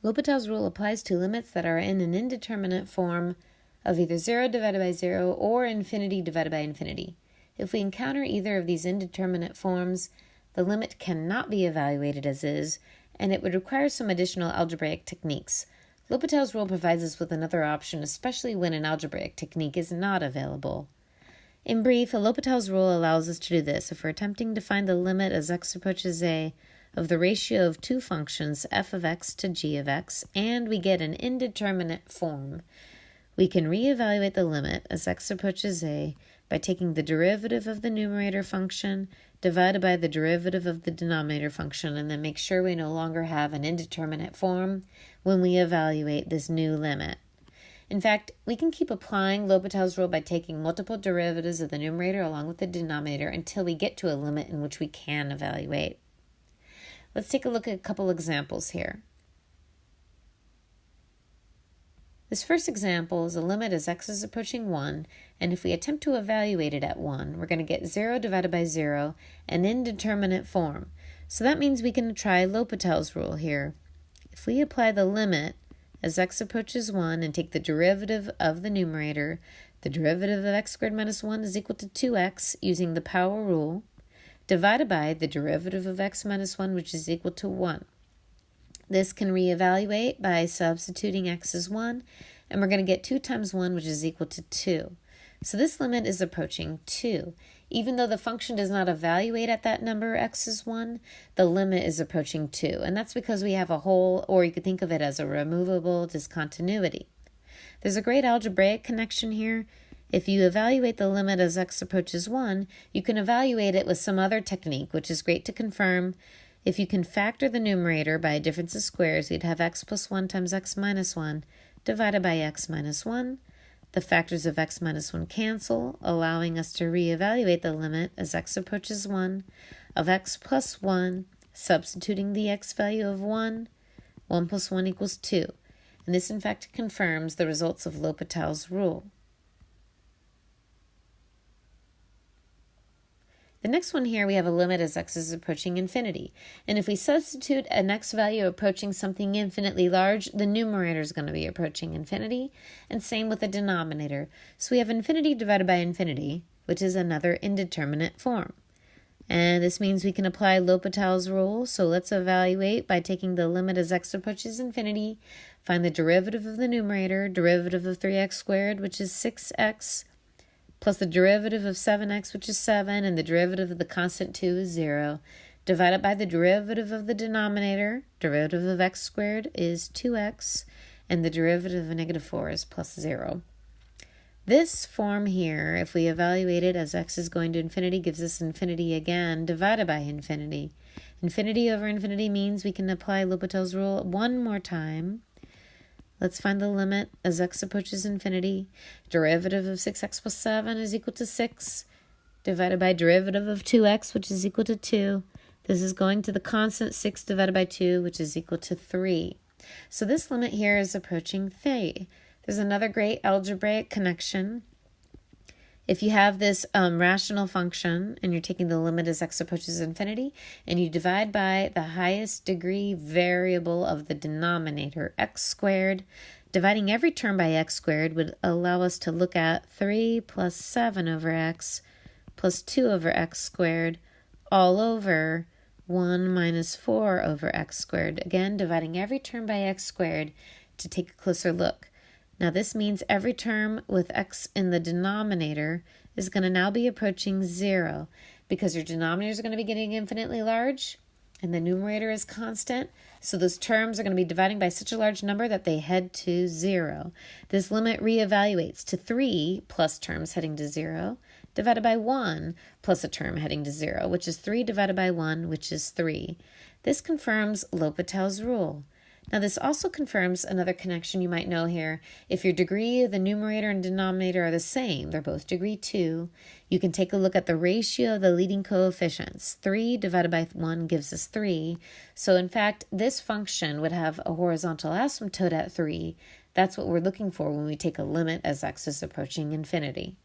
L'Hopital's rule applies to limits that are in an indeterminate form of either 0 divided by 0 or infinity divided by infinity. If we encounter either of these indeterminate forms, the limit cannot be evaluated as is, and it would require some additional algebraic techniques. L'Hopital's rule provides us with another option, especially when an algebraic technique is not available. In brief, L'Hopital's rule allows us to do this if we're attempting to find the limit as x approaches a of the ratio of two functions f of x to g of x, and we get an indeterminate form. We can reevaluate the limit as x approaches a by taking the derivative of the numerator function divided by the derivative of the denominator function, and then make sure we no longer have an indeterminate form when we evaluate this new limit. In fact, we can keep applying L'Hopital's rule by taking multiple derivatives of the numerator along with the denominator until we get to a limit in which we can evaluate. Let's take a look at a couple examples here. This first example is a limit as x is approaching 1, and if we attempt to evaluate it at 1, we're going to get 0 divided by 0, an indeterminate form. So that means we can try L'Hopital's rule here. If we apply the limit as x approaches 1 and take the derivative of the numerator, the derivative of x squared minus 1 is equal to 2x using the power rule, divided by the derivative of x minus 1, which is equal to 1. This can reevaluate by substituting x as 1, and we're going to get 2 times 1, which is equal to 2. So this limit is approaching 2. Even though the function does not evaluate at that number, x is 1, the limit is approaching 2. And that's because we have a whole, or you could think of it as a removable discontinuity. There's a great algebraic connection here. If you evaluate the limit as x approaches 1, you can evaluate it with some other technique, which is great to confirm. If you can factor the numerator by a difference of squares, you'd have x plus 1 times x minus 1 divided by x minus 1. The factors of x minus 1 cancel, allowing us to reevaluate the limit as x approaches 1 of x plus 1, substituting the x value of 1. 1 plus 1 equals 2. And this, in fact, confirms the results of L'Hopital's rule. The next one here, we have a limit as x is approaching infinity. And if we substitute an x value approaching something infinitely large, the numerator is going to be approaching infinity, and same with the denominator. So we have infinity divided by infinity, which is another indeterminate form. And this means we can apply L'Hopital's rule. So let's evaluate by taking the limit as x approaches infinity, find the derivative of the numerator, derivative of 3x squared, which is 6x, plus the derivative of 7x, which is 7, and the derivative of the constant 2 is 0, divided by the derivative of the denominator, derivative of x squared is 2x, and the derivative of negative 4 is plus 0. This form here, if we evaluate it as x is going to infinity, gives us infinity again, divided by infinity. Infinity over infinity means we can apply L'Hopital's rule one more time. Let's find the limit as x approaches infinity. Derivative of 6x plus 7 is equal to 6, divided by derivative of 2x, which is equal to 2. This is going to the constant 6 divided by 2, which is equal to 3. So this limit here is approaching 3. There's another great algebraic connection. If you have this rational function and you're taking the limit as x approaches infinity and you divide by the highest degree variable of the denominator, x squared, dividing every term by x squared would allow us to look at 3 plus 7 over x plus 2 over x squared all over 1 minus 4 over x squared. Again, dividing every term by x squared to take a closer look. Now this means every term with x in the denominator is going to now be approaching 0 because your denominators are going to be getting infinitely large and the numerator is constant. So those terms are going to be dividing by such a large number that they head to 0. This limit reevaluates to 3 plus terms heading to 0 divided by 1 plus a term heading to 0, which is 3 divided by 1, which is 3. This confirms L'Hopital's rule. Now this also confirms another connection you might know here. If your degree of the numerator and denominator are the same, they're both degree 2, you can take a look at the ratio of the leading coefficients. 3 divided by 1 gives us 3. So in fact, this function would have a horizontal asymptote at 3. That's what we're looking for when we take a limit as x is approaching infinity.